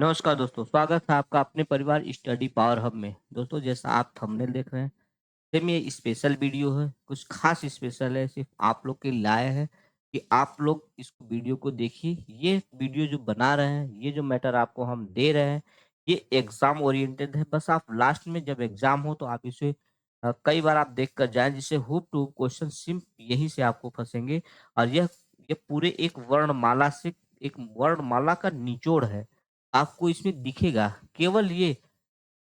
नमस्कार दोस्तों, स्वागत है आपका अपने परिवार स्टडी पावर हब में। दोस्तों जैसा आप थंबनेल देख रहे हैं, सेम ये स्पेशल वीडियो है, कुछ खास स्पेशल है, सिर्फ आप लोग के लिए लाया है कि आप लोग इस वीडियो को देखिए। ये वीडियो जो बना रहे हैं, ये जो मैटर आपको हम दे रहे हैं, ये एग्ज़ाम ओरिएंटेड है। बस आप लास्ट में जब एग्ज़ाम हो तो आप इसे कई बार आप देख कर जाएँ, जिससे हूब टू हूब क्वेश्चन सिर्फ यहीं से आपको फँसेंगे और ये पूरे एक वर्णमाला से एक वर्णमाला का निचोड़ है। आपको इसमें दिखेगा, केवल ये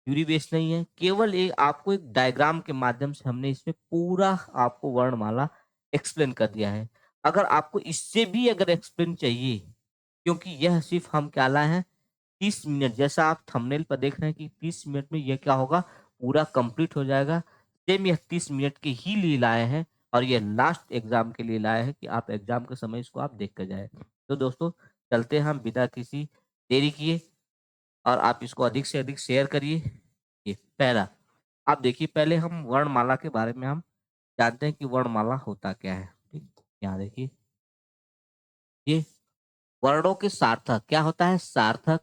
यूरी बेस नहीं है, केवल ये आपको एक डायग्राम के माध्यम से हमने इसमें पूरा आपको वर्णमाला एक्सप्लेन कर दिया है। अगर आपको इससे भी अगर एक्सप्लेन चाहिए, क्योंकि यह सिर्फ़ हम क्या लाए हैं 30 मिनट, जैसा आप थंबनेल पर देख रहे हैं कि 30 मिनट में ये क्या होगा, पूरा कंप्लीट हो जाएगा। सेम यह 30 मिनट के ही लिए लाए हैं और ये लास्ट एग्ज़ाम के लिए लाए हैं कि आप एग्ज़ाम के समय इसको आप देख कर जाएँ। तो दोस्तों चलते हैं हम बिना किसी देरी किए और आप इसको अधिक से अधिक शेयर करिए। ये पहला, आप देखिए पहले हम वर्णमाला के बारे में हम जानते हैं कि वर्णमाला होता क्या है, ठीक? यहाँ देखिए, ये वर्णों के सार्थक क्या होता है? सार्थक,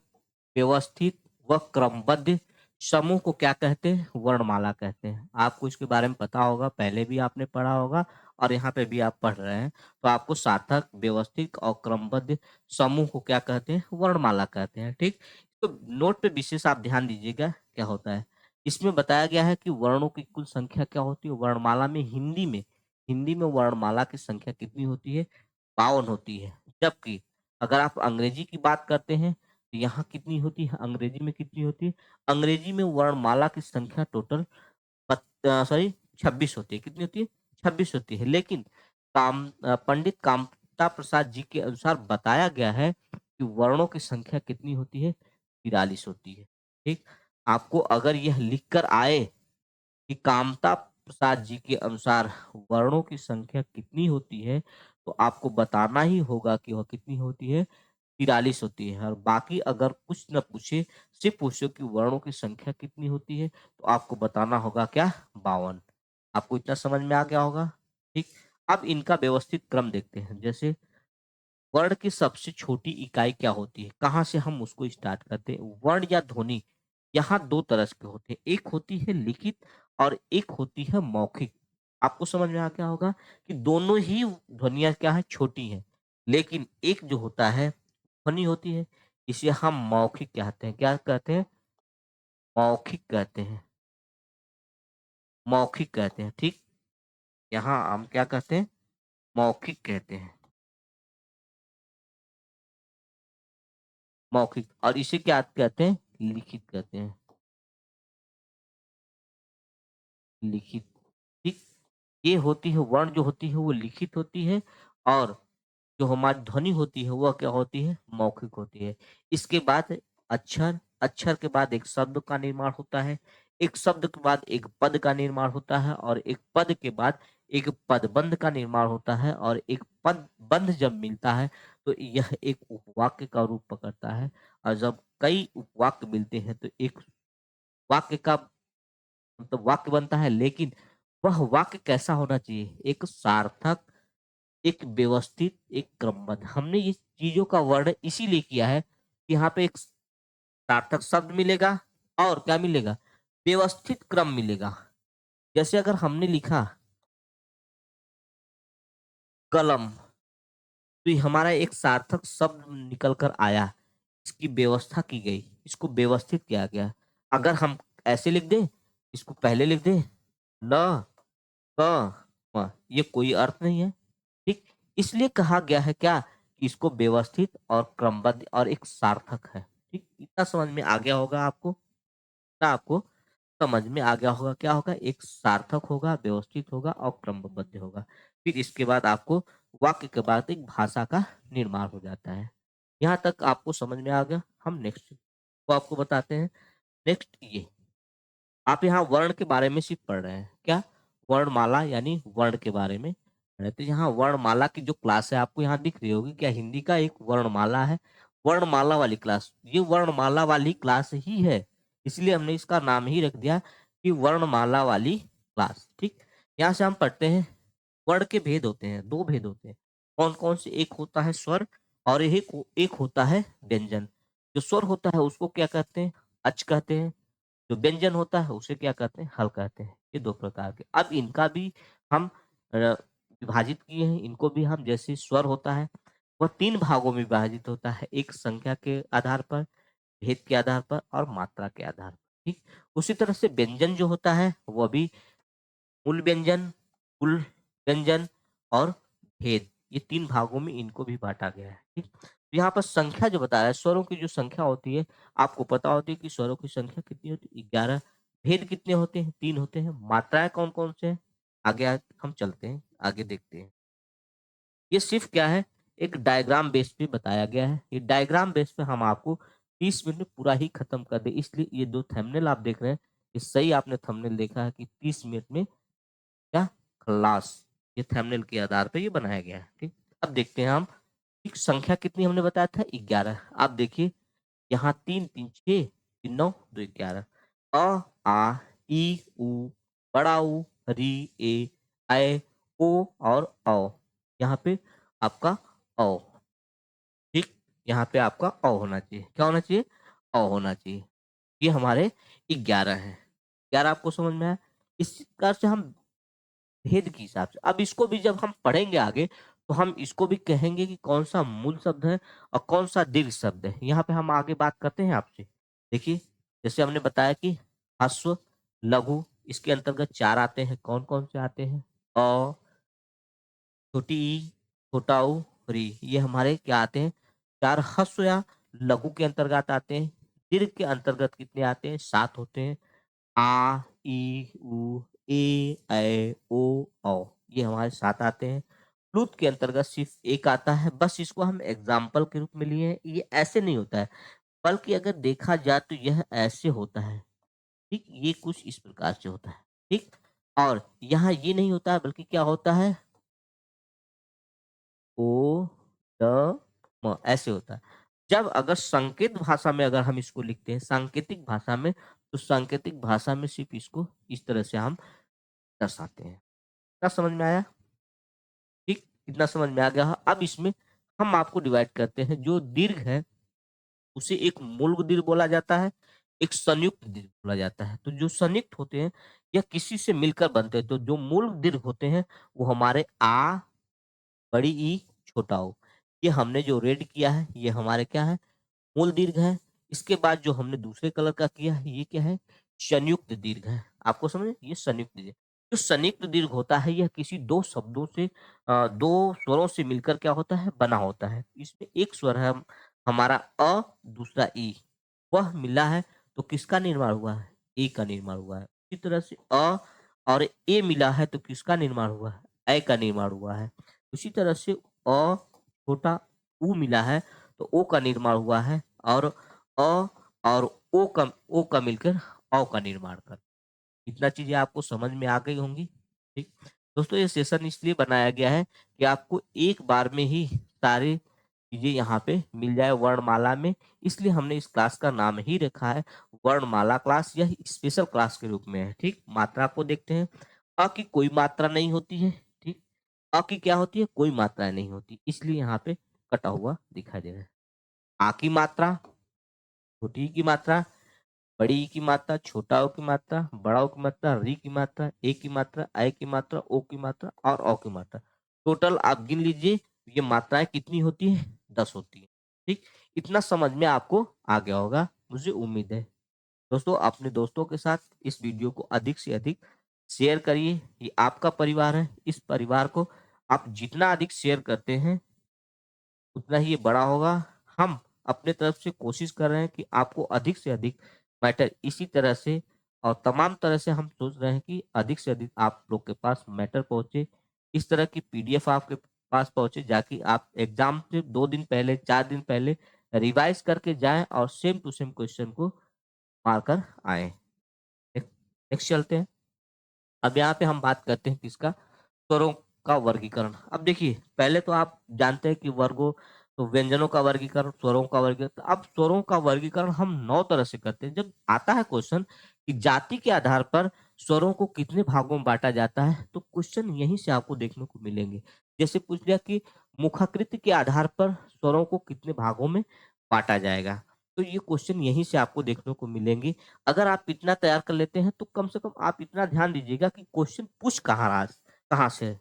व्यवस्थित व क्रमबद्ध समूह को क्या कहते हैं? वर्णमाला कहते हैं। आपको इसके बारे में पता होगा, पहले भी आपने पढ़ा होगा और यहाँ पे भी आप पढ़ रहे हैं। तो आपको सार्थक, व्यवस्थित और क्रमबद्ध समूह को क्या कहते हैं? वर्णमाला कहते हैं, ठीक? तो नोट पे विशेष आप ध्यान दीजिएगा, क्या होता है? इसमें बताया गया है कि वर्णों की कुल संख्या क्या होती है? वर्णमाला में हिंदी में वर्णमाला की संख्या कितनी होती है? 52 होती है। जबकि अगर आप अंग्रेजी की बात करते हैं, तो यहाँ कितनी होती है? अंग्रेजी में कितनी होती है? अंग्रेजी में वर्णमाला की संख्या टोटल 26 होती है। कितनी होती है? 26 होती है। लेकिन पंडित कामता प्रसाद जी के अनुसार बताया गया है कि वर्णों की संख्या कितनी होती है? 43 होती है। ठीक? आपको अगर यह लिख कर आए कि कामता प्रसाद जी के अनुसार वर्णों की संख्या कितनी होती है, तो आपको बताना ही होगा कि वह कितनी होती है? 43 होती है। और बाकी अगर कुछ न पूछे, सिर्फ पूछो कि वर्णों की संख्या कितनी होती है, तो आपको बताना होगा क्या? 52। आपको इतना समझ में आ गया होगा, ठीक? अब इनका व्यवस्थित क्रम देखते हैं। जैसे वर्ण की सबसे छोटी इकाई क्या होती है? कहाँ से हम उसको स्टार्ट करते हैं? वर्ण या ध्वनि, यहाँ 2 तरह के होते हैं। एक होती है लिखित और एक होती है मौखिक। आपको समझ में आ गया होगा कि दोनों ही ध्वनियाँ क्या हैं? छोटी हैं। लेकिन एक जो होता है, ध्वनि होती है, इसे हम मौखिक कहते हैं। क्या कहते हैं? मौखिक कहते हैं। मौखिक कहते हैं, ठीक? यहाँ हम क्या कहते हैं? मौखिक कहते हैं। मौखिक, और इसे क्या कहते हैं? लिखित कहते हैं। लिखित, ठीक? ये होती है, वर्ण जो होती है वो लिखित होती है और जो हमारी ध्वनि होती है वह क्या होती है? मौखिक होती है। इसके बाद अक्षर, अक्षर के बाद एक शब्द का निर्माण होता है, एक शब्द के बाद एक पद का निर्माण होता है और एक पद के बाद एक पदबंध का निर्माण होता है और एक पद बंध जब मिलता है तो यह एक उपवाक्य का रूप पकड़ता है। और जब कई उपवाक्य मिलते हैं तो एक वाक्य का मतलब वाक्य बनता है। लेकिन वह वाक्य कैसा होना चाहिए? एक सार्थक, एक व्यवस्थित, एक क्रमबद्ध। हमने ये चीज़ों का वर्णन इसीलिए किया है कि यहाँ पे एक सार्थक शब्द मिलेगा और क्या मिलेगा? व्यवस्थित क्रम मिलेगा। जैसे अगर हमने लिखा कलम, तो ये हमारा एक सार्थक शब्द निकल कर आया। इसकी व्यवस्था की गई, इसको व्यवस्थित किया गया। अगर हम ऐसे लिख दें, इसको पहले लिख दें ल, क, म, ये कोई अर्थ नहीं है। ठीक? इसलिए कहा गया है क्या? कि इसको व्यवस्थित और क्रमबद्ध और एक सार्थक है। ठीक? इतना समझ में आ गया होगा आपको? इतना आपको समझ में आ गया होगा, क्या होगा? एक सार्थक होगा, व्यवस्थित होगा और क्रमबद्ध होगा। फिर इसके बाद आपको वाक्य के बाद एक भाषा का निर्माण हो जाता है। यहाँ तक आपको समझ में आ गया? हम नेक्स्ट को आपको बताते हैं। नेक्स्ट ये, आप यहाँ वर्ण के बारे में सिर्फ पढ़ रहे हैं। क्या? वर्णमाला यानी वर्ण के बारे में पढ़ रहे हैं। तो यहाँ वर्णमाला की जो क्लास है आपको यहाँ दिख रही होगी, क्या हिंदी का एक वर्णमाला है? वर्णमाला वाली क्लास, ये वर्णमाला वाली क्लास ही है। इसलिए हमने इसका नाम ही रख दिया कि वर्णमाला वाली क्लास। ठीक? यहाँ से हम पढ़ते हैं, वर्ण के भेद होते हैं, 2 भेद होते हैं। कौन-कौन से? एक होता है स्वर और एक एक होता है व्यंजन। जो स्वर होता है उसको क्या कहते हैं? अच कहते हैं। जो व्यंजन होता है उसे क्या कहते हैं? हल कहते हैं। ये 2 प्रकार के। अब इनका भी हम विभाजित किए हैं, इनको भी हम जैसे स्वर होता है, वह 3 भागों में विभाजित होता है, एक संख्या के आधार पर, भेद के आधार पर और मात्रा के आधार पर, ठीक? उसी तरह से व्यंजन जो होता है, वह भी मूल व्यंजन, कुल व्यंजन और भेद, ये 3 भागों में इनको भी बाँटा गया है, ठीक? तो यहाँ पर संख्या जो बताया है, स्वरों की जो संख्या होती है, आपको पता होती है कि स्वरों की संख्या कितनी होती है? 11। भेद कितने होते हैं? 3 होते हैं। मात्राएँ कौन-कौन से हैं? आगे हम चलते हैं, आगे देखते हैं। ये सिर्फ़ क्या है, एक डायग्राम बेस पे बताया गया है। ये डायग्राम बेस पे हम आपको 30 मिनट में पूरा ही खत्म कर दें, इसलिए ये 2 थंबनेल आप देख रहे हैं, ये सही आपने थंबनेल देखा है कि 30 मिनट में क्या क्लास, ये थंबनेल के आधार पे ये बनाया गया है, ठीक। अब देखते हैं हम, एक संख्या कितनी हमने बताया था 11। आप देखिए यहाँ 3 3 6 3 9 2 11। अ आ इ उ बड़ा ऊ री ए ऐ ओ और औ। यहाँ पे आपका औ, ठीक। यहाँ पे आपका औ होना चाहिए। क्या होना चाहिए? औ होना चाहिए। ये हमारे 11 हैं। 11 आपको समझ में आया? इस प्रकार से हम भेद के हिसाब से। अब इसको भी जब हम पढ़ेंगे आगे, तो हम इसको भी कहेंगे कि कौन-सा मूल शब्द है और कौन-सा दीर्घ शब्द है। यहाँ पे हम आगे बात करते हैं आपसे। देखिए, जैसे हमने बताया कि ह्रस्व, लघु, इसके अंतर्गत 4 आते हैं। कौन-कौन से आते हैं? अ, छोटी ई, छोटा ऊ, री। ये हमारे क्या आते हैं? 4 ह्रस्व या लघु के अंतर्गत आते हैं। दीर्घ के अंतर्गत कितने आते हैं? 7 होते हैं। आ, इ, उ, ए, ऐ, ओ, औ, ये हमारे 7 आते हैं। फ्लूट के अंतर्गत सिर्फ़ 1 आता है, बस इसको हम एग्ज़ाम्पल के रूप में लिए हैं। ये ऐसे नहीं होता है, बल्कि अगर देखा जाए तो यह ऐसे होता है, ठीक? ये कुछ इस प्रकार से होता है, ठीक? और यहाँ ये नहीं होता है, बल्कि क्या होता है? ओ, द, म, ऐसे होता है। जब अगर संकेत भाषा में अगर हम इसको लिखते हैं, सांकेतिक भाषा में, तो सांकेतिक भाषा में सिर्फ़ इसको इस तरह से हम दर्शाते हैं। क्या समझ में आया? ठीक, इतना समझ में आ गया। अब इसमें हम आपको डिवाइड करते हैं, जो दीर्घ है उसे एक मूल दीर्घ बोला जाता है, एक संयुक्त दीर्घ बोला जाता है। तो जो संयुक्त होते हैं या किसी से मिलकर बनते हैं, तो जो मूल दीर्घ होते हैं वो हमारे आ, बड़ी ई, छोटा ऊ। ये हमने जो रेड किया है ये हमारे क्या है? मूल दीर्घ है। इसके बाद जो हमने दूसरे कलर का किया है ये क्या है? संयुक्त दीर्घ है। आपको समझ में? ये संयुक्त दीर्घ। जो संयुक्त दीर्घ होता है यह किसी 2 शब्दों से 2 स्वरों से मिलकर क्या होता है? बना होता है। इसमें एक स्वर है हमारा अ, दूसरा ई। वह मिला है तो किसका निर्माण हुआ है? ए का निर्माण हुआ है। इसी तरह से अ और ए मिला है तो किसका निर्माण हुआ है? ऐ का निर्माण हुआ है। उसी तरह से छोटा ऊ मिला है तो ओ का निर्माण हुआ है और अ और ओ का मिलकर औ का निर्माण कर। इतना चीज़ें आपको समझ में आ गई होंगी, ठीक? दोस्तों ये सेशन इसलिए बनाया गया है कि आपको एक बार में ही सारी चीज़ें यहाँ पे मिल जाए वर्णमाला में, इसलिए हमने इस क्लास का नाम ही रखा है वर्णमाला क्लास। यह स्पेशल क्लास के रूप में है, ठीक? मात्रा को देखते हैं। अ की कोई मात्रा नहीं होती है, ठीक? अ की क्या होती है? कोई मात्रा नहीं होती, इसलिए यहाँ पे कटा हुआ दिखाई दे रहा है। आ की मात्रा, छोटी ई की मात्रा, बड़ी ई की मात्रा, छोटा ओ की मात्रा, बड़ा ओ की मात्रा, री की मात्रा, ए की मात्रा, ऐ की मात्रा, ओ की मात्रा और औ की मात्रा। टोटल आप गिन लीजिए ये मात्राएँ कितनी होती हैं? 10 होती हैं। ठीक? इतना समझ में आपको आ गया होगा, मुझे उम्मीद है। दोस्तों अपने दोस्तों के साथ इस वीडियो को अधिक से अधिक शेयर करिए। ये आपका परिवार है, इस परिवार को आप जितना अधिक शेयर करते हैं उतना ही ये बड़ा होगा। हम अपने तरफ से कोशिश कर रहे हैं कि आपको अधिक से अधिक मैटर इसी तरह से और तमाम तरह से हम सोच रहे हैं कि अधिक से अधिक आप लोग के पास मैटर पहुँचे। इस तरह की पीडीएफ आपके पास पहुँचे जाकि आप एग्ज़ाम से 2 दिन पहले, 4 दिन पहले रिवाइज़ करके जाएँ और सेम टू सेम क्वेश्चन को मार कर आएँ। नेक्स्ट चलते हैं। अब यहाँ पे हम बात करते हैं किसका? स्वरों का वर्गीकरण। अब देखिए, पहले तो आप जानते हैं कि वर्गों तो व्यंजनों का वर्गीकरण, स्वरों का वर्गीकरण। अब स्वरों का वर्गीकरण हम 9 तरह से करते हैं। जब आता है क्वेश्चन कि जाति के आधार पर स्वरों को कितने भागों में बाँटा जाता है, तो क्वेश्चन यहीं से आपको देखने को मिलेंगे। जैसे पूछ लिया कि मुखाकृति के आधार पर स्वरों को कितने भागों में बाँटा जाएगा। तो ये क्वेश्चन यहीं से आपको देखने को मिलेंगे। अगर आप इतना तैयार कर लेते हैं तो कम से कम आप इतना ध्यान दीजिएगा कि क्वेश्चन पूछ कहाँ से है।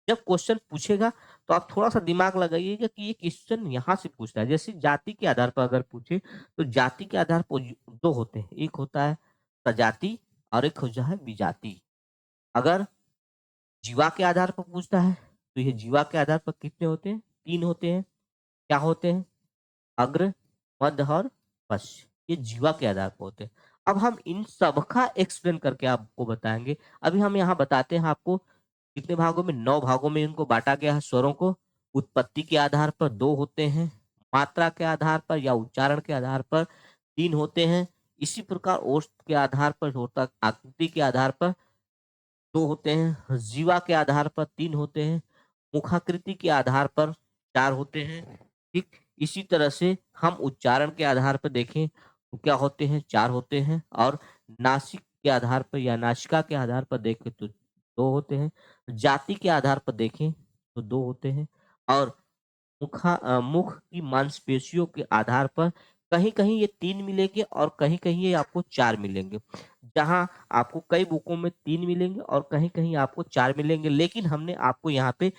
जब क्वेश्चन पूछेगा तो आप थोड़ा-सा दिमाग लगाइएगा कि ये क्वेश्चन यहाँ से पूछ रहा है। जैसे जाति के आधार पर अगर पूछे तो जाति के आधार पर 2 होते हैं। एक होता है सजाति और एक होता है विजाति। अगर जीवा के आधार पर पूछता है तो ये जीवा के आधार पर कितने होते हैं? 3 होते हैं। क्या होते हैं? अग्र, मध्य और पश्च। ये जीवा के आधार पर होते हैं। अब हम इन सब का एक्सप्लेन करके आपको बताएँगे। अभी हम यहाँ बताते हैं आपको कितने भागों में 9 भागों में इनको बाँटा गया है स्वरों को। उत्पत्ति के आधार पर 2 होते हैं, मात्रा के आधार पर या उच्चारण के आधार पर 3 होते हैं। इसी प्रकार ओष्ठ के आधार पर होता आकृति के आधार पर 2 होते हैं, जीवा के आधार पर 3 होते हैं, मुखाकृति के आधार पर 4 होते हैं। ठीक इसी तरह से हम उच्चारण के आधार पर देखें तो क्या होते हैं? 4 होते हैं और नासिक के आधार पर या नासिका के आधार पर देखें तो 2 होते हैं। जाति के आधार पर देखें तो 2 होते हैं और मुख की मांसपेशियों के आधार पर कहीं-कहीं ये 3 मिलेंगे और कहीं-कहीं ये आपको 4 मिलेंगे। जहाँ आपको कई बुकों में 3 मिलेंगे और कहीं-कहीं आपको 4 मिलेंगे, लेकिन हमने आपको यहाँ पे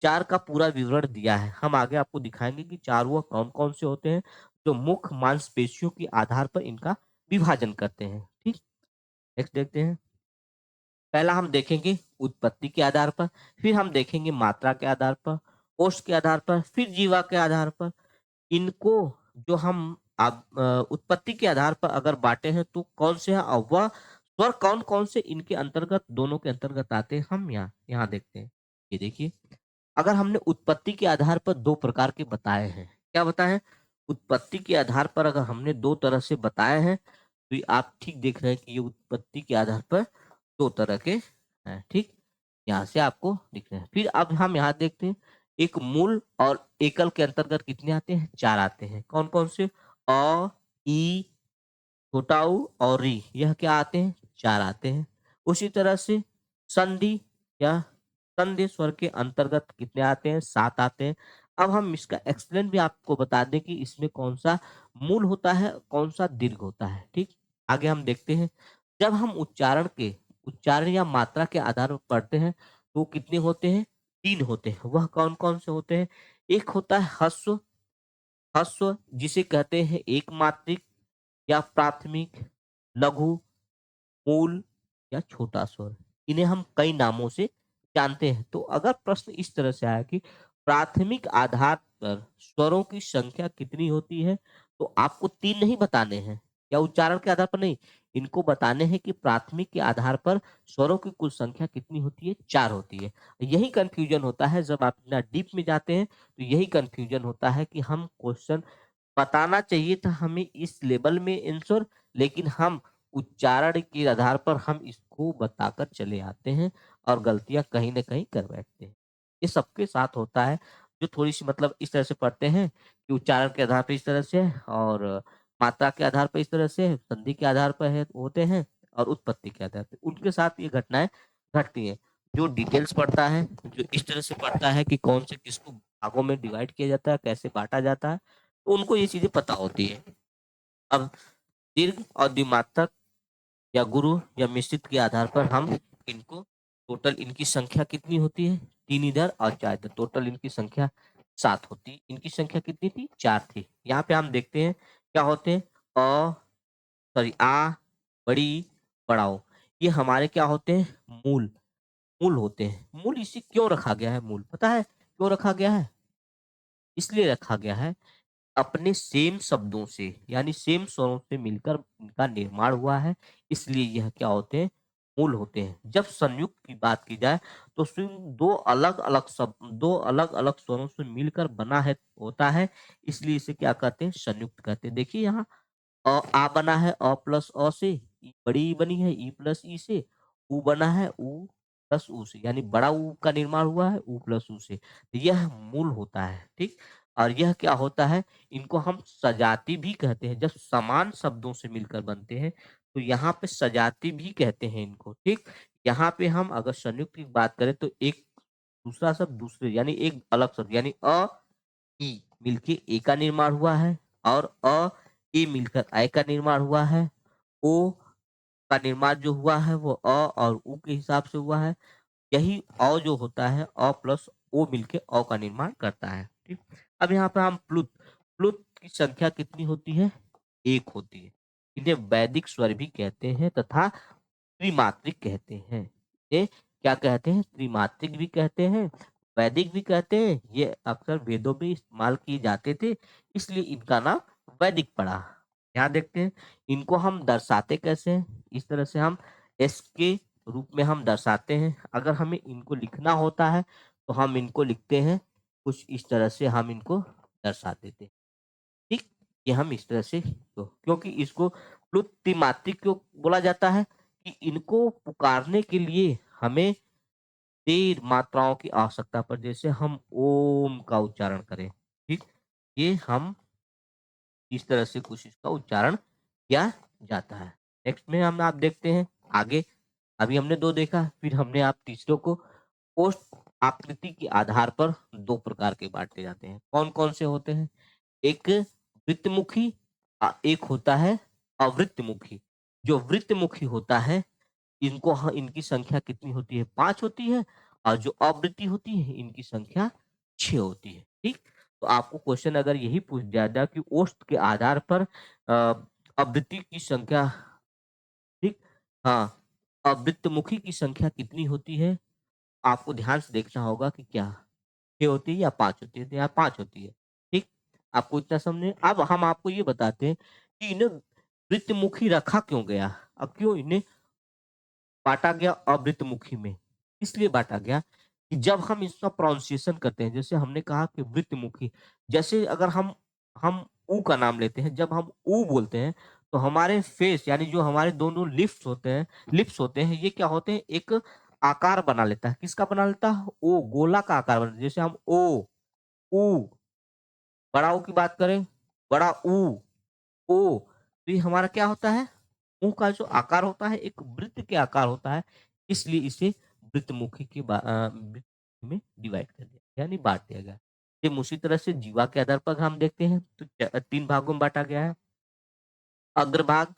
4 का पूरा विवरण दिया है। हम आगे आपको दिखाएँगे कि 4 वह कौन-कौन से होते हैं, जो मुख मांसपेशियों के आधार पर इनका विभाजन करते हैं। ठीक? नेक्स्ट देखते हैं। पहला हम देखेंगे उत्पत्ति के आधार पर, फिर हम देखेंगे मात्रा के आधार पर, कोष के आधार पर, फिर जीवा के आधार पर। इनको जो हम उत्पत्ति के आधार पर अगर बाँटे हैं तो कौन से हैं और वह स्वर कौन-कौन से इनके अंतर्गत दोनों के अंतर्गत आते हैं, हम यहाँ यहाँ देखते हैं। ये देखिए, अगर हमने उत्पत्ति के आधार पर 2 प्रकार के बताए हैं। क्या बताए हैं? उत्पत्ति के आधार पर अगर हमने 2 तरह से बताए हैं, तो ये आप ठीक देख रहे हैं कि ये उत्पत्ति के आधार पर 2 तरह के हैं, ठीक? यहाँ से आपको दिख रहे हैं। फिर अब हम यहाँ देखते हैं, एक मूल और एकल के अंतर्गत कितने आते हैं? 4 आते हैं। कौन-कौन से? अ, ई, छोटा ऊ और री। यह क्या आते हैं? 4 आते हैं। उसी तरह से संधि या संधि स्वर के अंतर्गत कितने आते हैं? 7 आते हैं। अब हम इसका एक्सप्लेन भी आपको बता दें कि इसमें कौन-सा मूल होता है, कौन-सा दीर्घ होता है, ठीक? आगे हम देखते हैं, जब हम उच्चारण या मात्रा के आधार पर पढ़ते हैं, तो कितने होते हैं? 3 होते हैं। वह कौन-कौन से होते हैं? एक होता है ह्रस्व, ह्रस्व जिसे कहते हैं एकमात्रिक या प्राथमिक, लघु, मूल या छोटा स्वर। इन्हें हम कई नामों से जानते हैं। तो अगर प्रश्न इस तरह से आया कि प्राथमिक आधार पर स्वरों की संख्या कितनी होती है, तो आपको 3 नहीं बताने हैं या उच्चारण के आधार पर नहीं, इनको बताने हैं कि प्राथमिक के आधार पर स्वरों की कुल संख्या कितनी होती है? 4 होती है। यही कन्फ्यूजन होता है जब आप इतना डीप में जाते हैं, तो यही कन्फ्यूजन होता है कि हम क्वेश्चन बताना चाहिए था हमें इस लेवल में आंसर, लेकिन हम उच्चारण के आधार पर हम इसको बताकर चले आते हैं और गलतियाँ कहीं न कहीं कर बैठते हैं। ये सबके साथ होता है, जो थोड़ी-सी मतलब इस तरह से पढ़ते हैं कि उच्चारण के आधार पे इस तरह से है और मात्रा के आधार पे इस तरह से है, संधि के आधार पर है होते हैं और उत्पत्ति के आधार पे। उनके साथ ये घटनाएँ घटती हैं। जो डिटेल्स पढ़ता है, जो इस तरह से पढ़ता है कि कौन से किसको भागों में डिवाइड किया जाता है, कैसे बाँटा जाता है, तो उनको ये चीज़ें पता होती है। अब दीर्घ और द्विमात्रक या गुरु या मिश्रित के आधार पर हम इनको टोटल इनकी संख्या कितनी होती है? 3 इधर और 4 इधर, टोटल इनकी संख्या 7 होती। इनकी संख्या कितनी थी? 4 थी। यहाँ पे हम देखते हैं क्या होते हैं? सॉरी बड़ी, बड़ाओ। ये हमारे क्या होते हैं? मूल, मूल होते हैं। मूल इसे क्यों रखा गया है मूल? पता है क्यों रखा गया है? इसलिए रखा गया है अपने सेम शब्दों से यानी सेम स्वरों से मिलकर इनका निर्माण हुआ है, इसलिए यह क्या होते हैं? मूल होते हैं। जब संयुक्त की बात की जाए तो सिर्फ 2 अलग-अलग स्वरों से मिलकर बना है होता है, इसलिए इसे क्या कहते हैं? संयुक्त कहते हैं। देखिए यहाँ आ बना है प्लस से, ई बड़ी ई बनी है प्लस ई से, ऊ बना है प्लस ऊ से, यानी बड़ा ऊ का निर्माण हुआ है प्लस ऊ से। तो यह मूल होता है, ठीक? और यह क्या होता है? इनको हम सजाती भी कहते हैं। जब समान शब्दों से मिलकर बनते हैं, तो यहाँ पे सजाती भी कहते हैं इनको, ठीक? यहाँ पे हम अगर संयुक्त की बात करें तो एक दूसरा शब्द दूसरे यानी एक अलग शब्द यानी ई मिलके ए का निर्माण हुआ है और ए मिलकर ऐ का निर्माण हुआ है। ओ का निर्माण जो हुआ है वो अ और उ के हिसाब से हुआ है। यही अ जो होता है अ प्लस ओ मिलके अ का निर्माण करता है। ठीक? अब यहाँ पे हम प्लुत, प्लुत की संख्या कितनी होती है? 1 होती है। इन्हें वैदिक स्वर भी कहते हैं तथा त्रिमात्रिक कहते हैं। ये क्या कहते हैं? त्रिमात्रिक भी कहते हैं, वैदिक भी कहते हैं। ये अक्सर वेदों में इस्तेमाल किए जाते थे, इसलिए इनका नाम वैदिक पड़ा। यहाँ देखते हैं, इनको हम दर्शाते कैसे हैं? इस तरह से हम एस के रूप में हम दर्शाते हैं। अगर हमें इनको लिखना होता है, तो हम इनको लिखते हैं कुछ इस तरह से हम इनको दर्शा देते हैं। ठीक? ये हम इस तरह से तो क्योंकि इसको प्लुत क्यों बोला जाता है कि इनको पुकारने के लिए हमें 13 मात्राओं की आवश्यकता पड़ जैसे हम ओम का उच्चारण करें। ठीक? ये हम इस तरह से कुछ इसका उच्चारण किया जाता है। नेक्स्ट में हम आप देखते हैं आगे अभी हमने 2 देखा, फिर हमने आप तीसरों को पोस्ट आकृति के आधार पर 2 प्रकार के बाँटे जाते हैं। कौन-कौन से होते हैं? एक वृत्तमुखी एक होता है अवृत्तमुखी। जो वृत्तमुखी होता है इनकी संख्या कितनी होती है? 5 होती है और जो अवृत्ति होती है इनकी संख्या 6 होती है। ठीक? तो आपको क्वेश्चन अगर यही पूछ दिया जाए कि ओष्ठ के आधार पर अवृत्ति की संख्या ठीक? हाँ, अवृत्तमुखी की संख्या कितनी होती है? आपको ध्यान से देखना होगा कि क्या 6 होती है या 5 होती है? तो यहाँ 5 होती है। ठीक? आपको इतना समझे अब हम आपको ये बताते हैं कि इन्हें वृत्तमुखी रखा क्यों गया? अब क्यों इन्हें बाँटा गया अवृत्तमुखी में? इसलिए बाँटा गया कि जब हम इसका प्रोनाउंसिएशन करते हैं, जैसे हमने कहा कि वृत्तमुखी, जैसे अगर हम उ का नाम लेते हैं, जब हम उ बोलते हैं, तो हमारे फेस यानी जो हमारे दोनों लिप्स होते हैं, ये क्या होते हैं? एक आकार बना लेता है। किसका बना लेता है? ओ, गोला का आकार बना जैसे हम ओ, उ, बड़ा ऊ की बात करें, बड़ा ऊ, ओ, तो ये हमारा क्या होता है? मुँह का जो आकार होता है एक वृत्त के आकार होता है, इसलिए इसे वृत्तमुखी वृत्त में डिवाइड कर दिया यानी बाँट दिया गया। सेम उसी तरह से जीवा के आधार पर हम देखते हैं तो 3 भागों में बाँटा गया है। अग्रभाग,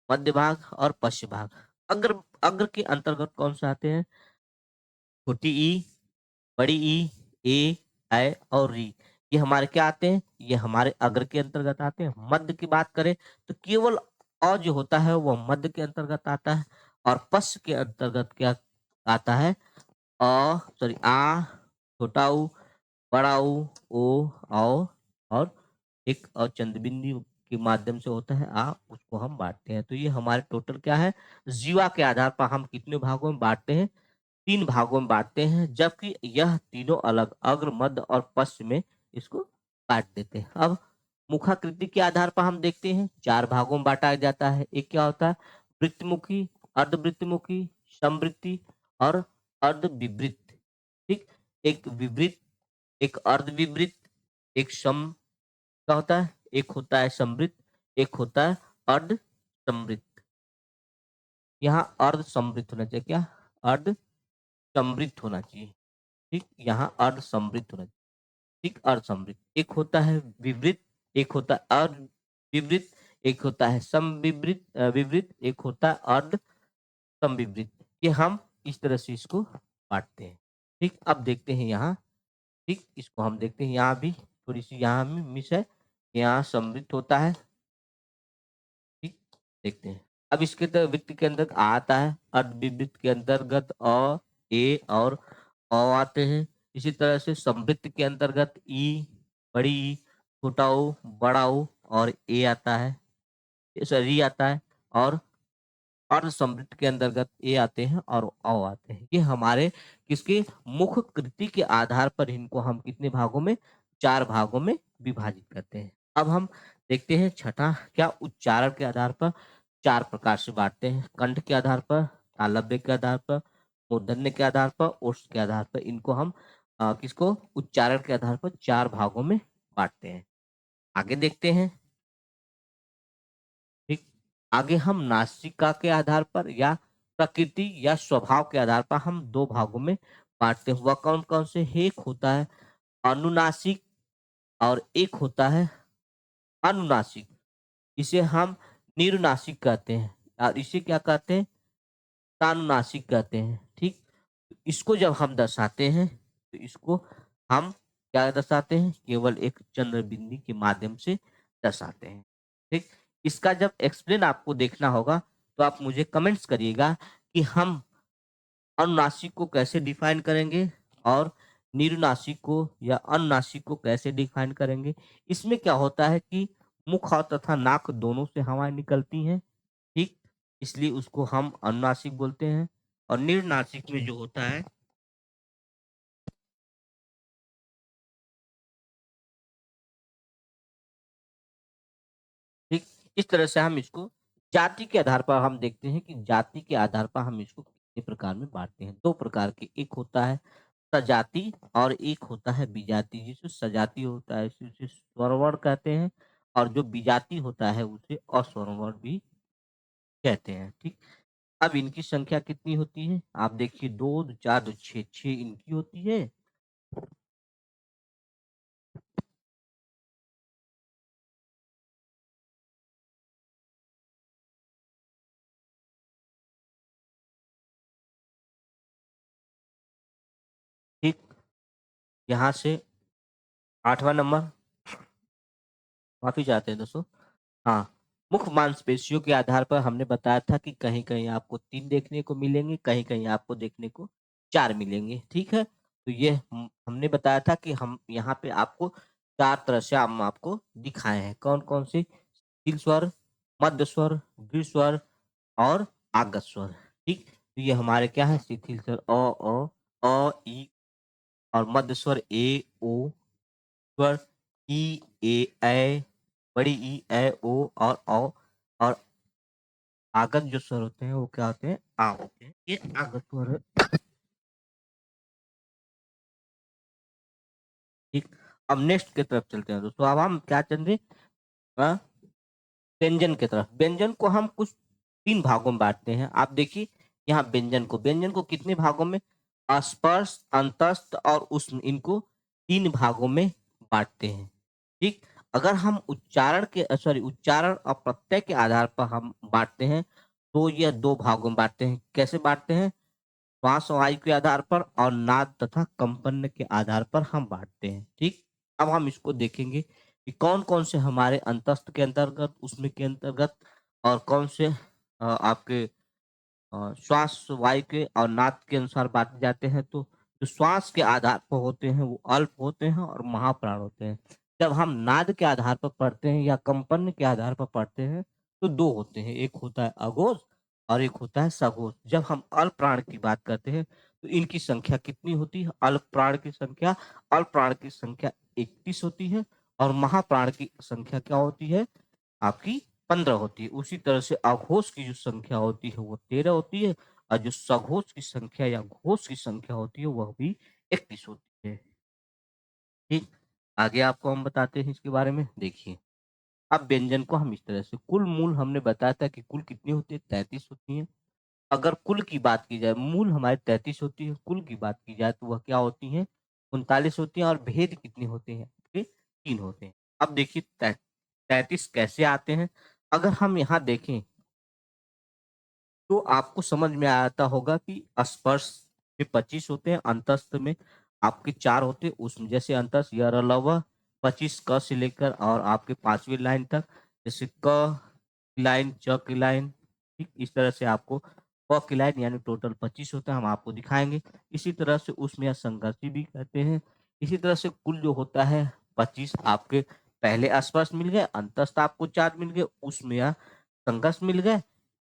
मध्य भाग और पश्च भाग। अग्र अग्र के अंतर्गत कौन से आते हैं? छोटी ई, बड़ी ई, ए, ऐ और री। ये हमारे क्या आते हैं? ये हमारे अग्र के अंतर्गत आते हैं। मध्य की बात करें तो केवल अ जो होता है वो मध्य के अंतर्गत आता है और पश्च के अंतर्गत क्या आता है? आ, छोटा ऊ, बड़ा ऊ, ओ, औ और एक चंद्र बिंदु के माध्यम से होता है उसको हम बाँटते हैं। तो ये हमारे टोटल क्या है? जीवा के आधार पर हम कितने भागों में बाँटते हैं? 3 भागों में बाँटते हैं, जबकि यह तीनों अलग अग्र, मध्य और पश्च में इसको बाँट देते हैं। अब मुखाकृति के आधार पर हम देखते हैं 4 भागों में बाँटा जाता है। एक क्या होता है? वृत्तमुखी, अर्धवृत्तमुखी, समवृत्ति और अर्धविवृत्त। ठीक? एक विवृत, एक अर्धविवृत, एक सम क्या होता है? एक होता है समवृत्त, एक होता है अर्धसमवृत्त। यहाँ अर्धसमवृत्त होना चाहिए क्या? अर्धसमवृत्त होना चाहिए। ठीक? यहाँ अर्धसमवृत्त होना चाहिए। ठीक? अर्धसमवृत्त। एक होता है विवृत, एक होता है अर्धविवृत, एक होता है विवृत, एक होता है अर्धसमविवृत। ये हम इस तरह से इसको बाँटते हैं। ठीक? अब देखते हैं यहाँ ठीक? इसको हम देखते हैं यहाँ भी थोड़ी-सी यहाँ में मिस है। यहाँ समवृत्त होता है। ठीक? देखते हैं। अब इसके वृत्त के अंदर आ आता है, अर्धविवृत्त के अंतर्गत ए और आते हैं। इसी तरह से समवृत्त के अंतर्गत ई, बड़ी ई, छोटा ऊ, बड़ा ऊ और ए आता है, री आता है और अर्धसमवृत्त के अंतर्गत ए आते हैं और आते हैं। ये हमारे किसके मुख कृति के आधार पर इनको हम कितने भागों में 4 भागों में विभाजित करते हैं। अब हम देखते हैं छठा क्या उच्चारण के आधार पर 4 प्रकार से बाँटते हैं। कंठ के आधार पर, तालव्य के आधार पर, मूर्धन्य के आधार पर, ओष्ठ के आधार पर इनको हम किसको उच्चारण के आधार पर 4 भागों में बाँटते हैं। आगे देखते हैं। ठीक। आगे हम नासिका के आधार पर या प्रकृति या स्वभाव के आधार पर हम 2 भागों में बाँटते हैं। वह कौन-कौन से? एक होता है अनुनासिक और एक होता है अनुनासिक। इसे हम निरुनासिक कहते हैं और इसे क्या कहते हैं? तानुनासिक कहते हैं, ठीक? इसको जब हम दर्शाते हैं, तो इसको हम क्या दर्शाते हैं? केवल एक चंद्र बिंदी के माध्यम से दर्शाते हैं, ठीक? इसका जब एक्सप्लेन आपको देखना होगा, तो आप मुझे कमेंट्स करिएगा कि हम अनुनासिक को कैसे डिफाइन करेंगे और निरुनासिक को या अनुनासिक को कैसे डिफाइन करेंगे। इसमें क्या होता है कि मुख और तथा नाक दोनों से हवाएँ निकलती हैं, ठीक? इसलिए उसको हम अनुनासिक बोलते हैं और निरुनासिक में जो होता है, ठीक? इस तरह से हम इसको जाति के आधार पर हम देखते हैं कि जाति के आधार पर हम इसको कितने प्रकार में बाँटते हैं। 2 प्रकार के, एक होता है सजाति और एक होता है विजाति। जिसे सजाति होता है उसे स्वरवर्ण कहते हैं और जो विजाति होता है उसे अस्वरवर्ण भी कहते हैं, ठीक? अब इनकी संख्या कितनी होती है? आप देखिए 2, 2, 4, 2, 6, 6 इनकी होती है, ठीक? यहाँ से 8वाँ नंबर, माफ़ी चाहते हैं दोस्तों। हाँ, मुख्य मांसपेशियों के आधार पर हमने बताया था कि कहीं-कहीं आपको 3 देखने को मिलेंगे, कहीं-कहीं आपको देखने को 4 मिलेंगे, ठीक है? तो ये हमने बताया था कि हम यहाँ पे आपको 4 तरह से हम आपको दिखाए हैं। कौन-कौन से? शिथिल स्वर, मध्य स्वर, दृढ़ स्वर और आगत स्वर, ठीक? तो ये हमारे क्या है? शिथिल स्वर अ, और मध्य स्वर ए, ओ, स्वर ई, ए, ऐ, बड़ी ई, ऐ, ओ और औ और आगत जो स्वर होते हैं वो क्या होते हैं? आ होते हैं। ये आगत स्वर है, ठीक। अब नेक्स्ट की तरफ चलते हैं दोस्तों। अब हम क्या चलेंगे? अ, व्यंजन की तरफ। व्यंजन को हम कुछ 3 भागों में बाँटते हैं। आप देखिए यहाँ व्यंजन को कितने भागों में? स्पर्श, अंतस्थ और उष्म, इनको 3 भागों में बाँटते हैं, ठीक। अगर हम उच्चारण और प्रत्यय के आधार पर हम बाँटते हैं, तो यह 2 भागों में बाँटते हैं। कैसे बाँटते हैं? श्वास और वायु के आधार पर और नाद तथा कंपन के आधार पर हम बाँटते हैं, ठीक? अब हम इसको देखेंगे कि कौन-कौन से हमारे अंतस्थ के अंतर्गत, उसमें के अंतर्गत और कौन से आपके श्वास, वायु के और नाद के अनुसार बाँटे जाते हैं। तो जो श्वास के आधार पर होते हैं, वो अल्प होते हैं और महाप्राण होते हैं। जब हम नाद के आधार पर पढ़ते हैं या कंपन के आधार पर पढ़ते हैं, तो 2 होते हैं, एक होता है अघोष और एक होता है सघोष। जब हम अल्प प्राण की बात करते हैं, तो इनकी संख्या कितनी होती है? अल्प प्राण की संख्या 31 होती है और महाप्राण की संख्या क्या होती है? आपकी 15 होती है। उसी तरह से अघोष की जो संख्या होती है वो 13 होती है और जो सघोष की संख्या या घोष की संख्या होती है वह भी 31 होती है। ठीक, आगे आपको हम बताते हैं इसके बारे में, देखिए। अब व्यंजन को हम इस तरह से, कुल मूल हमने बताया था कि कुल कितनी होती है? 33 होती है। अगर कुल की बात की जाए, मूल हमारे 33 होती है, कुल की बात की जाए तो वह क्या होती है? 39 होती है और भेद कितने होते हैं? आपके 3 होते हैं। अब देखिए 33 कैसे आते हैं? अगर हम यहाँ देखें तो आपको समझ में आता होगा कि स्पर्श में 25 होते हैं, अंतस्थ में आपके 4 होते हैं, उसमें जैसे अंतस्थ य, र, ल, व 25 क से लेकर और आपके 5वीं लाइन तक, जैसे क की लाइन, च की लाइन, ठीक इस तरह से आपको क की लाइन यानी टोटल 25 होता है, हम आपको दिखाएँगे। इसी तरह से उसमें या संघर्षी भी कहते हैं। इसी तरह से कुल जो होता है 25 आपके पहले स्पर्श मिल गए, अंतस्थ आपको 4 मिल गए, उसमें या संघर्ष मिल गए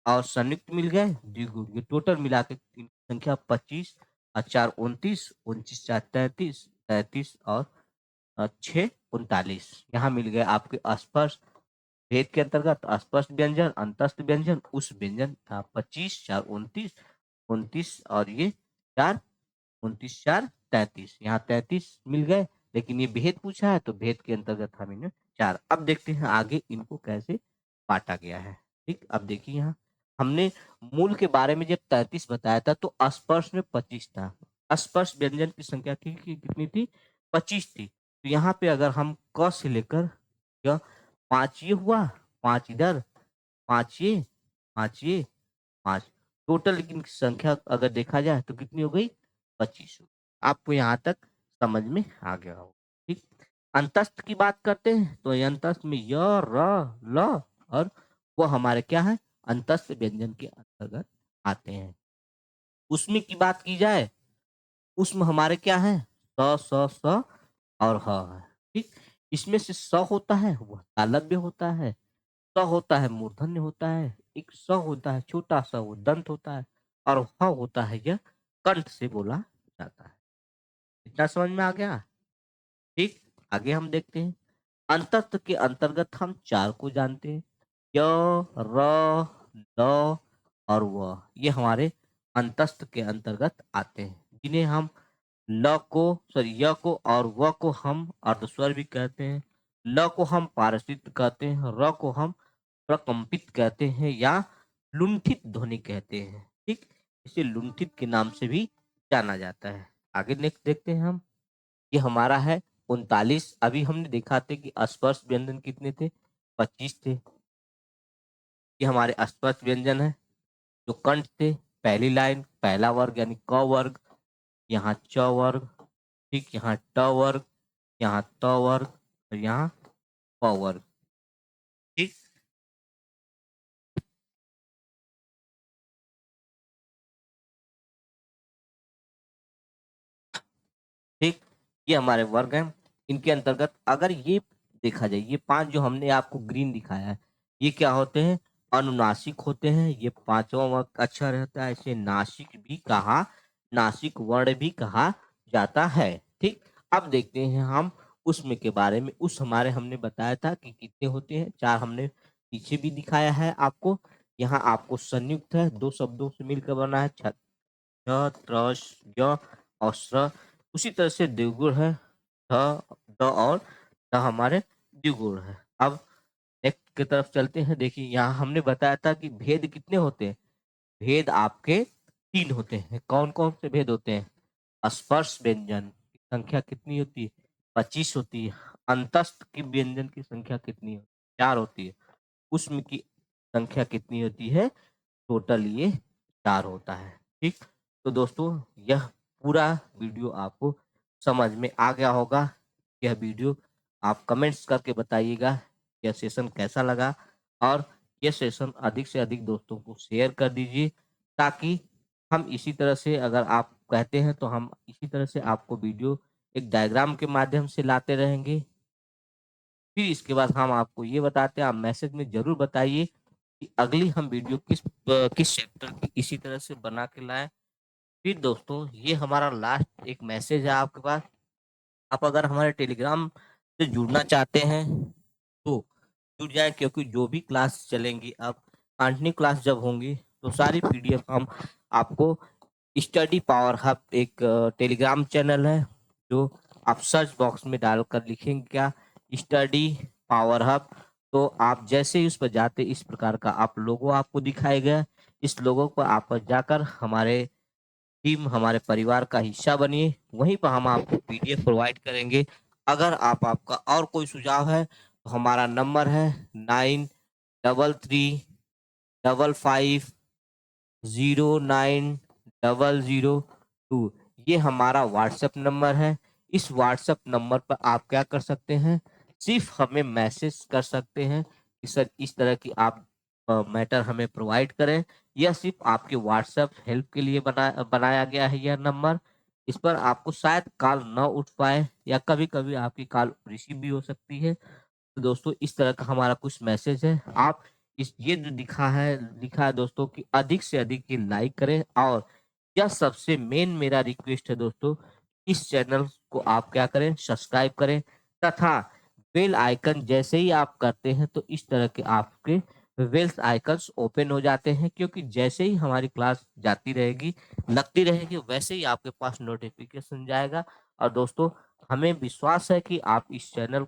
और संयुक्त मिल गए द्विगुण। ये टोटल मिला के इनकी संख्या 25 और 4 29, 29 4 33, 33 और 6 39। यहाँ मिल गए आपके स्पर्श भेद के अंतर्गत स्पष्ट व्यंजन, अंतस्थ व्यंजन, उस व्यंजन था 25 4 29, 29 और ये 4 29 4 33। यहाँ 33 मिल गए, लेकिन ये भेद पूछा है तो भेद के अंतर्गत हम इन्हें 4। अब देखते हैं आगे इनको कैसे बाँटा गया है। ठीक, अब देखिए यहाँ हमने मूल के बारे में जब 33 बताया था तो स्पर्श में 25 था। स्पर्श व्यंजन की संख्या कितनी थी? 25 थी। तो यहाँ पे अगर हम क से लेकर यह 5 ये हुआ 5 इधर, 5 ये, 5 ये, 5 टोटल लेकिन संख्या अगर देखा जाए तो कितनी हो गई? 25 हो। आपको यहाँ तक समझ में आ गया होगा, ठीक? अंतस्थ की बात करते हैं तो ये अंतस्थ में य, र, ल और वो हमारे क्या है? अंतस्थ व्यंजन के अंतर्गत आते हैं। उसमें की बात की जाए, उसमें हमारे क्या है? स और ह है, ठीक? इसमें से स होता है वह तालव्य होता है, स होता है मूर्धन्य होता है, एक स होता है छोटा-सा वो दंत होता है और ह होता है यह कंठ से बोला जाता है। इतना समझ में आ गया? ठीक? आगे हम देखते हैं। अंतस्थ के अंतर्गत हम 4 को जानते हैं। य, र, ल और व। ये हमारे अंतस्थ के अंतर्गत आते हैं, जिन्हें हम य को और व को हम अर्धस्वर भी कहते हैं। ल को हम पारसित कहते हैं, र को हम प्रकंपित कहते हैं या लुंठित ध्वनि कहते हैं। ठीक? इसे लुंठित के नाम से भी जाना जाता है। आगे नेक्स्ट देखते हैं हम। ये हमारा है 39। अभी हमने देखा था कि स्पर्श व्यंजन कितने थे? 25 थे। ये हमारे स्पर्श व्यंजन है जो कंठ थे। पहली लाइन पहला वर्ग यानी क वर्ग, यहाँ च वर्ग, ठीक, यहाँ ट वर्ग, यहाँ त वर्ग और यहाँ प वर्ग। ठीक, ठीक, ये हमारे वर्ग हैं। इनके अंतर्गत अगर ये देखा जाए, ये 5 जो हमने आपको ग्रीन दिखाया है, ये क्या होते हैं? अनुनासिक होते हैं। ये 5वां वर्ग अक्षर रहता है, इसे नासिक वर्ण भी कहा जाता है। ठीक, अब देखते हैं हम उसमें के बारे में। उस हमारे हमने बताया था कि कितने होते हैं, 4 हमने पीछे भी दिखाया है आपको। यहाँ आपको संयुक्त है, 2 शब्दों से मिलकर बना है छ, त्र, य और स्र। उसी तरह से द्विगुण है, ध, द और द हमारे द्विगुण है। अब नेक्स्ट की तरफ चलते हैं। देखिए यहाँ हमने बताया था कि भेद कितने होते हैं? भेद आपके 3 होते हैं। कौन-कौन से भेद होते हैं? स्पर्श व्यंजन की संख्या कितनी होती है? 25 होती है। अंतस्थ की व्यंजन की संख्या कितनी है? 4 होती है। उष्म की संख्या कितनी होती है? टोटल ये 4 होता है। ठीक? तो दोस्तों यह पूरा वीडियो आपको समझ में आ गया होगा। यह वीडियो आप कमेंट्स करके बताइएगा यह सेशन कैसा लगा और यह सेशन अधिक से अधिक दोस्तों को शेयर कर दीजिए, ताकि हम इसी तरह से, अगर आप कहते हैं तो हम इसी तरह से आपको वीडियो एक डायग्राम के माध्यम से लाते रहेंगे। फिर इसके बाद हम आपको ये बताते हैं, आप मैसेज में ज़रूर बताइए कि अगली हम वीडियो किस चैप्टर की इसी तरह से बना के लाएँ। फिर दोस्तों ये हमारा लास्ट एक मैसेज है आपके पास। आप अगर हमारे टेलीग्राम से जुड़ना चाहते हैं तो जुड़ जाएँ, क्योंकि जो भी क्लास चलेंगी अब कंटिन्यू क्लास जब होंगी तो सारी पीडीएफ हम आपको स्टडी पावर हब एक टेलीग्राम चैनल है, जो आप सर्च बॉक्स में डालकर लिखेंगे क्या? Study power hub. तो आप जैसे ही उस पर जाते इस प्रकार का आप लोगो आपको दिखाएगा। इस लोगो पर आप जाकर हमारे टीम, हमारे परिवार का हिस्सा बनिए। वहीं पर हम आपको पीडीएफ प्रोवाइड करेंगे। अगर आपका और कोई सुझाव है तो हमारा नंबर है 933355090002। ये हमारा व्हाट्सएप नंबर है। इस व्हाट्सएप नंबर पर आप क्या कर सकते हैं? सिर्फ हमें मैसेज कर सकते हैं कि सर इस तरह की आप मैटर हमें प्रोवाइड करें। यह सिर्फ आपके व्हाट्सएप हेल्प के लिए बनाया गया है यह नंबर। इस पर आपको शायद कॉल ना उठ पाए या कभी-कभी आपकी कॉल रिसीव भी हो सकती है। तो दोस्तों इस तरह का हमारा कुछ मैसेज है। आप इस ये जो लिखा है दोस्तों कि अधिक से अधिक ये लाइक करें, और यह सबसे मेन मेरा रिक्वेस्ट है दोस्तों, इस चैनल को आप क्या करें? सब्सक्राइब करें तथा बेल आइकन जैसे ही आप करते हैं तो इस तरह के आपके बेल्स आइकन्स ओपन हो जाते हैं, क्योंकि जैसे ही हमारी क्लास जाती रहेगी, लगती रहेगी, वैसे ही आपके पास नोटिफिकेशन जाएगा। और दोस्तों हमें विश्वास है कि आप इस चैनल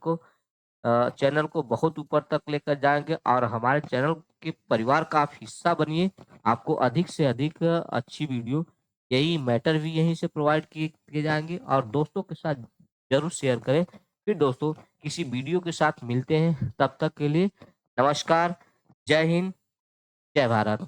को बहुत ऊपर तक लेकर जाएँगे और हमारे चैनल के परिवार का आप हिस्सा बनिए। आपको अधिक से अधिक अच्छी वीडियो, यही मैटर भी यहीं से प्रोवाइड किए किए जाएँगे, और दोस्तों के साथ ज़रूर शेयर करें। फिर दोस्तों किसी वीडियो के साथ मिलते हैं, तब तक के लिए नमस्कार, जय हिंद, जय भारत।